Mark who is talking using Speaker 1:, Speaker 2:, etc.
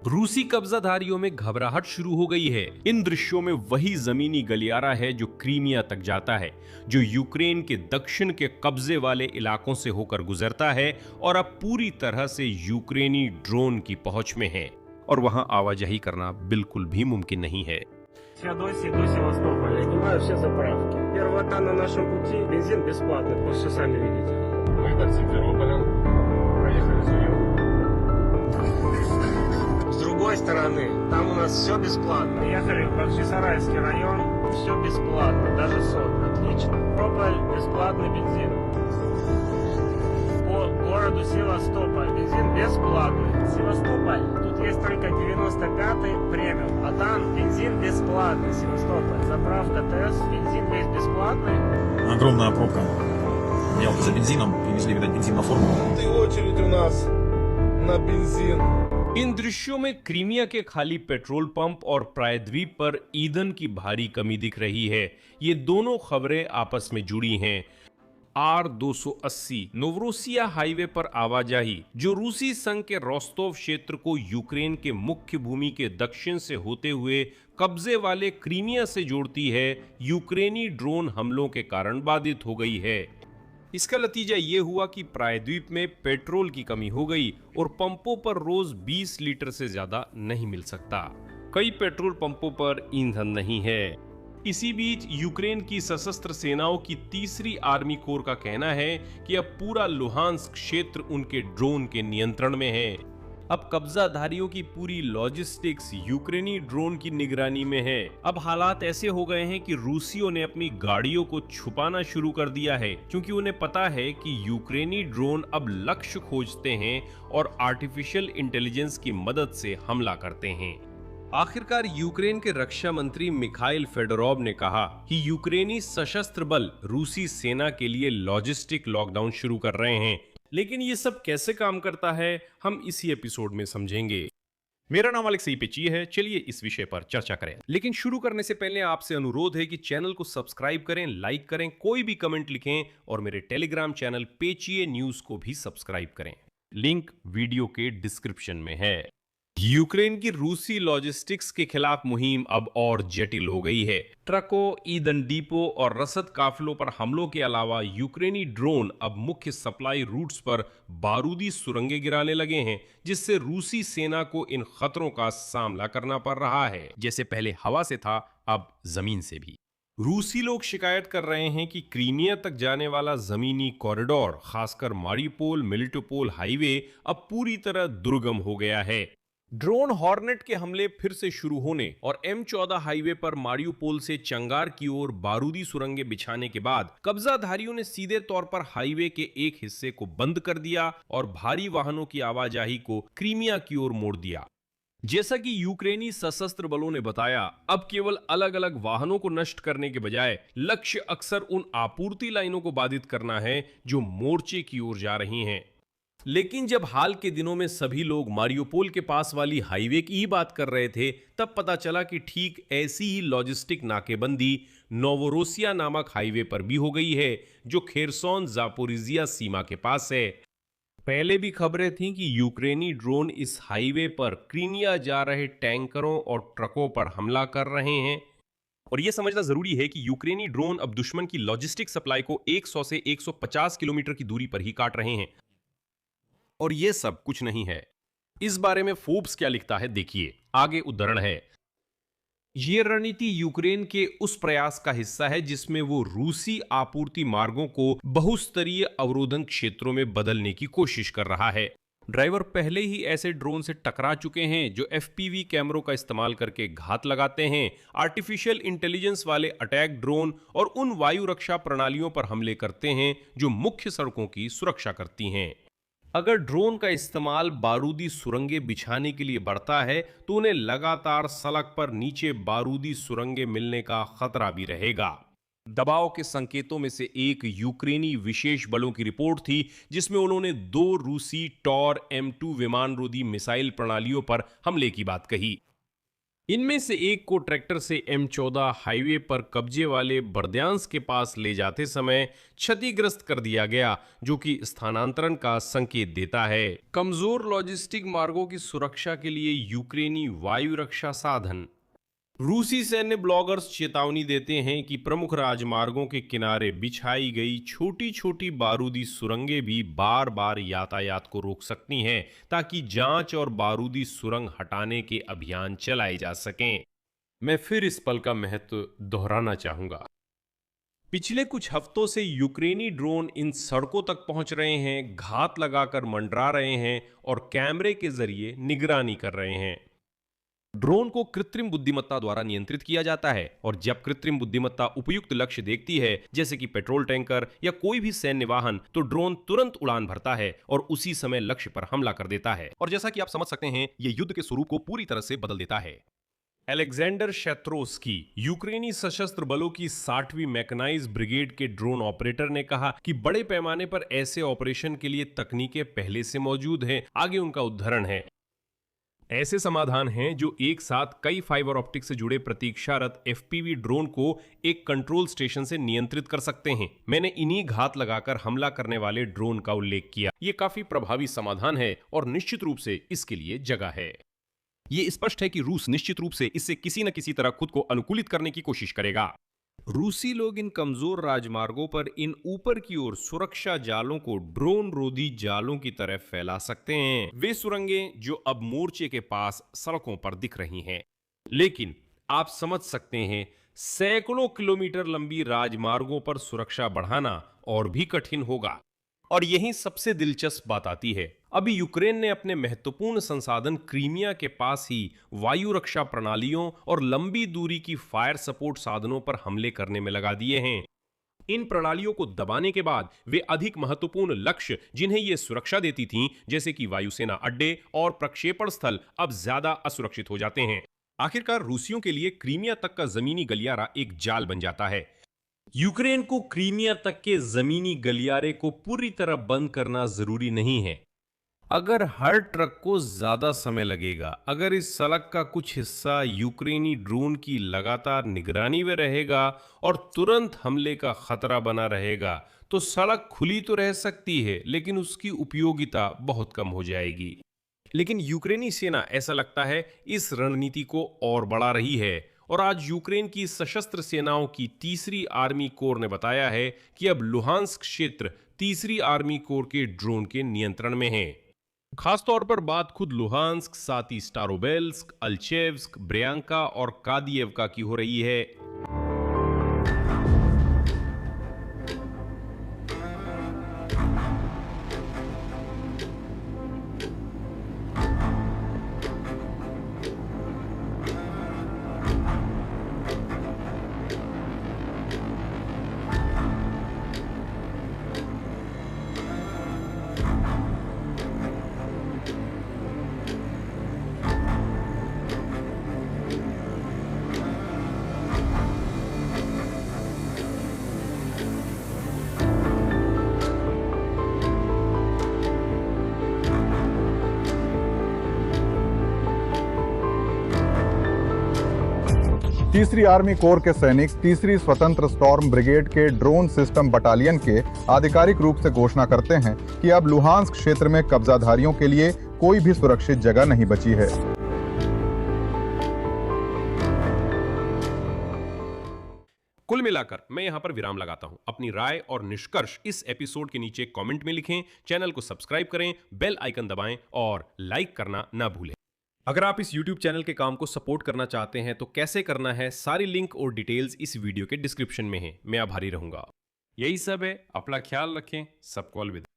Speaker 1: रूसी कब्जाधारियों में घबराहट शुरू हो गई है। इन दृश्यों में वही जमीनी गलियारा है जो क्रीमिया तक जाता है, जो यूक्रेन के दक्षिण के कब्जे वाले इलाकों से होकर गुजरता है और अब पूरी तरह से यूक्रेनी ड्रोन की पहुंच में है और वहां आवाजाही करना बिल्कुल भी मुमकिन नहीं है।
Speaker 2: Феодосии до Севастополя. Снимаю все заправки. Первого та на нашем пути. Бензин бесплатный. Вы все сами видите. Мы под Симферополем. Проехали Зуев. С другой стороны, там у нас все бесплатно. Ехали в Бахчисарайский район. Все бесплатно. Даже сот. Отлично. Прополь. Бесплатный бензин. По городу Севастополь. Бензин бесплатный. Севастополь. Тут есть только 95-й премиум. А там бензин бесплатный. Севастополь. Заправка ТС. Бензин весь бесплатный.
Speaker 3: Огромная пробка. Меня вот за бензином привезли, видать, бензин на формулу.
Speaker 4: И очередь у нас на бензин.
Speaker 1: इन दृश्यों में क्रीमिया के खाली पेट्रोल पंप और प्रायद्वीप पर ईंधन की भारी कमी दिख रही है। ये दोनों खबरें आपस में जुड़ी हैं। R-280 नोवरोसिया हाईवे पर आवाजाही, जो रूसी संघ के रोस्तोव क्षेत्र को यूक्रेन के मुख्य भूमि के दक्षिण से होते हुए कब्जे वाले क्रीमिया से जोड़ती है, यूक्रेनी ड्रोन हमलों के कारण बाधित हो गई है। इसका नतीजा ये हुआ कि प्रायद्वीप में पेट्रोल की कमी हो गई और पंपों पर रोज 20 लीटर से ज्यादा नहीं मिल सकता। कई पेट्रोल पंपों पर ईंधन नहीं है। इसी बीच यूक्रेन की सशस्त्र सेनाओं की तीसरी आर्मी कोर का कहना है कि अब पूरा लुहांस्क क्षेत्र उनके ड्रोन के नियंत्रण में है। अब कब्जाधारियों की पूरी लॉजिस्टिक्स यूक्रेनी ड्रोन की निगरानी में है। अब हालात ऐसे हो गए हैं कि रूसियों ने अपनी गाड़ियों को छुपाना शुरू कर दिया है, क्योंकि उन्हें पता है कि यूक्रेनी ड्रोन अब लक्ष्य खोजते हैं और आर्टिफिशियल इंटेलिजेंस की मदद से हमला करते हैं। आखिरकार यूक्रेन के रक्षा मंत्री मिखाइल फेडोरोव ने कहा कि यूक्रेनी सशस्त्र बल रूसी सेना के लिए लॉजिस्टिक लॉकडाउन शुरू कर रहे हैं। लेकिन ये सब कैसे काम करता है, हम इसी एपिसोड में समझेंगे। मेरा नाम अलेक्सी पेची है। चलिए इस विषय पर चर्चा करें। लेकिन शुरू करने से पहले आपसे अनुरोध है कि चैनल को सब्सक्राइब करें, लाइक करें, कोई भी कमेंट लिखें और मेरे टेलीग्राम चैनल पेचिए न्यूज को भी सब्सक्राइब करें। लिंक वीडियो के डिस्क्रिप्शन में है। यूक्रेन की रूसी लॉजिस्टिक्स के खिलाफ मुहिम अब और जटिल हो गई है। ट्रकों, ईंधन डिपो और रसद काफिलों पर हमलों के अलावा यूक्रेनी ड्रोन अब मुख्य सप्लाई रूट्स पर बारूदी सुरंगें गिराने लगे हैं, जिससे रूसी सेना को इन खतरों का सामना करना पड़ रहा है। जैसे पहले हवा से था, अब जमीन से भी। रूसी लोग शिकायत कर रहे हैं कि क्रीमिया तक जाने वाला जमीनी कॉरिडोर, खासकर मारियोपोल मिलिटोपोल हाईवे, अब पूरी तरह दुर्गम हो गया है। ड्रोन हॉर्नेट के हमले फिर से शुरू होने और M14 हाईवे पर मारियोपोल से चंगार की ओर बारूदी सुरंगें बिछाने के बाद कब्जाधारियों ने सीधे तौर पर हाईवे के एक हिस्से को बंद कर दिया और भारी वाहनों की आवाजाही को क्रीमिया की ओर मोड़ दिया। जैसा कि यूक्रेनी सशस्त्र बलों ने बताया, अब केवल अलग अलग वाहनों को नष्ट करने के बजाय लक्ष्य अक्सर उन आपूर्ति लाइनों को बाधित करना है जो मोर्चे की ओर जा रही हैं। लेकिन जब हाल के दिनों में सभी लोग मारियोपोल के पास वाली हाईवे की ही बात कर रहे थे, तब पता चला कि ठीक ऐसी ही लॉजिस्टिक नाकेबंदी नोवोरोसिया नामक हाईवे पर भी हो गई है, जो खेरसोन जापोरिजिया सीमा के पास है। पहले भी खबरें थीं कि यूक्रेनी ड्रोन इस हाईवे पर क्रीमिया जा रहे टैंकरों और ट्रकों पर हमला कर रहे हैं। और यह समझना जरूरी है कि यूक्रेनी ड्रोन अब दुश्मन की लॉजिस्टिक सप्लाई को 100 से 150 किलोमीटर की दूरी पर ही काट रहे हैं। और यह सब कुछ नहीं है। इस बारे में फोर्ब्स क्या लिखता है, देखिए। आगे उद्धरण है। यह रणनीति यूक्रेन के उस प्रयास का हिस्सा है जिसमें वो रूसी आपूर्ति मार्गों को बहुस्तरीय अवरोधन क्षेत्रों में बदलने की कोशिश कर रहा है। ड्राइवर पहले ही ऐसे ड्रोन से टकरा चुके हैं जो FPV कैमरों का इस्तेमाल करके घात लगाते हैं, आर्टिफिशियल इंटेलिजेंस वाले अटैक ड्रोन और उन वायु रक्षा प्रणालियों पर हमले करते हैं जो मुख्य सड़कों की सुरक्षा करती हैं। अगर ड्रोन का इस्तेमाल बारूदी सुरंगें बिछाने के लिए बढ़ता है, तो उन्हें लगातार सड़क पर नीचे बारूदी सुरंगें मिलने का खतरा भी रहेगा। दबाव के संकेतों में से एक यूक्रेनी विशेष बलों की रिपोर्ट थी, जिसमें उन्होंने 2 रूसी टॉर M2 विमानरोधी मिसाइल प्रणालियों पर हमले की बात कही। इनमें से एक को ट्रैक्टर से M14 हाईवे पर कब्जे वाले बर्द्यांस के पास ले जाते समय क्षतिग्रस्त कर दिया गया, जो कि स्थानांतरण का संकेत देता है। कमजोर लॉजिस्टिक मार्गों की सुरक्षा के लिए यूक्रेनी वायु रक्षा साधन। रूसी सैन्य ब्लॉगर्स चेतावनी देते हैं कि प्रमुख राजमार्गों के किनारे बिछाई गई छोटी छोटी बारूदी सुरंगें भी बार बार यातायात को रोक सकती हैं, ताकि जांच और बारूदी सुरंग हटाने के अभियान चलाए जा सकें। मैं फिर इस पल का महत्व दोहराना चाहूंगा। पिछले कुछ हफ्तों से यूक्रेनी ड्रोन इन सड़कों तक पहुंच रहे हैं, घात लगाकर मंडरा रहे हैं और कैमरे के जरिए निगरानी कर रहे हैं। ड्रोन को कृत्रिम बुद्धिमत्ता द्वारा नियंत्रित किया जाता है और जब कृत्रिम बुद्धिमत्ता उपयुक्त लक्ष्य देखती है, जैसे कि पेट्रोल टैंकर या कोई भी सैन्य वाहन, तो ड्रोन तुरंत उड़ान भरता है और उसी समय लक्ष्य पर हमला कर देता है। और जैसा कि आप समझ सकते हैं, यह युद्ध के स्वरूप को पूरी तरह से बदल देता है। अलेक्जेंडर शेत्रोस्की, यूक्रेनी सशस्त्र बलों की 60वीं मैकेनाइज्ड ब्रिगेड के ड्रोन ऑपरेटर, ने कहा कि बड़े पैमाने पर ऐसे ऑपरेशन के लिए तकनीकें पहले से मौजूद हैं। आगे उनका उद्धरण है। ऐसे समाधान हैं जो एक साथ कई फाइबर ऑप्टिक से जुड़े प्रतीक्षारत FPV ड्रोन को एक कंट्रोल स्टेशन से नियंत्रित कर सकते हैं। मैंने इन्हीं घात लगाकर हमला करने वाले ड्रोन का उल्लेख किया। ये काफी प्रभावी समाधान है और निश्चित रूप से इसके लिए जगह है। ये स्पष्ट है कि रूस निश्चित रूप से इससे किसी न किसी तरह खुद को अनुकूलित करने की कोशिश करेगा। रूसी लोग इन कमजोर राजमार्गों पर इन ऊपर की ओर सुरक्षा जालों को ड्रोन रोधी जालों की तरह फैला सकते हैं। वे सुरंगें जो अब मोर्चे के पास सड़कों पर दिख रही हैं। लेकिन आप समझ सकते हैं, सैकड़ों किलोमीटर लंबी राजमार्गों पर सुरक्षा बढ़ाना और भी कठिन होगा। और यही सबसे दिलचस्प बात आती है। अभी यूक्रेन ने अपने महत्वपूर्ण संसाधन क्रीमिया के पास ही वायु रक्षा प्रणालियों और लंबी दूरी की फायर सपोर्ट साधनों पर हमले करने में लगा दिए हैं। इन प्रणालियों को दबाने के बाद वे अधिक महत्वपूर्ण लक्ष्य जिन्हें ये सुरक्षा देती थीं, जैसे कि वायुसेना अड्डे और प्रक्षेपण स्थल, अब ज्यादा असुरक्षित हो जाते हैं। आखिरकार रूसियों के लिए क्रीमिया तक का जमीनी गलियारा एक जाल बन जाता है। यूक्रेन को क्रीमिया तक के जमीनी गलियारे को पूरी तरह बंद करना जरूरी नहीं है। अगर हर ट्रक को ज्यादा समय लगेगा, अगर इस सड़क का कुछ हिस्सा यूक्रेनी ड्रोन की लगातार निगरानी में रहेगा और तुरंत हमले का खतरा बना रहेगा, तो सड़क खुली तो रह सकती है, लेकिन उसकी उपयोगिता बहुत कम हो जाएगी। लेकिन यूक्रेनी सेना, ऐसा लगता है, इस रणनीति को और बढ़ा रही है। और आज यूक्रेन की सशस्त्र सेनाओं की तीसरी आर्मी कोर ने बताया है कि अब लुहांस्क क्षेत्र तीसरी आर्मी कोर के ड्रोन के नियंत्रण में है। खासतौर पर बात खुद लुहांस्क, साथ ही स्टारोबेल्स्क, अल्चेव्स्क, ब्रयांका और कादियेवका की हो रही है।
Speaker 5: तीसरी आर्मी कोर के सैनिक तीसरी स्वतंत्र स्टॉर्म ब्रिगेड के ड्रोन सिस्टम बटालियन के आधिकारिक रूप से घोषणा करते हैं कि अब लुहांस्क क्षेत्र में कब्जाधारियों के लिए कोई भी सुरक्षित जगह नहीं बची है।
Speaker 1: कुल मिलाकर मैं यहां पर विराम लगाता हूं। अपनी राय और निष्कर्ष इस एपिसोड के नीचे कमेंट में लिखें, चैनल को सब्सक्राइब करें, बेल आइकन दबाएं और लाइक करना ना भूलें। अगर आप इस YouTube चैनल के काम को सपोर्ट करना चाहते हैं तो कैसे करना है, सारी लिंक और डिटेल्स इस वीडियो के डिस्क्रिप्शन में है। मैं आभारी रहूंगा। यही सब है। अपना ख्याल रखें। सबको अलविदा।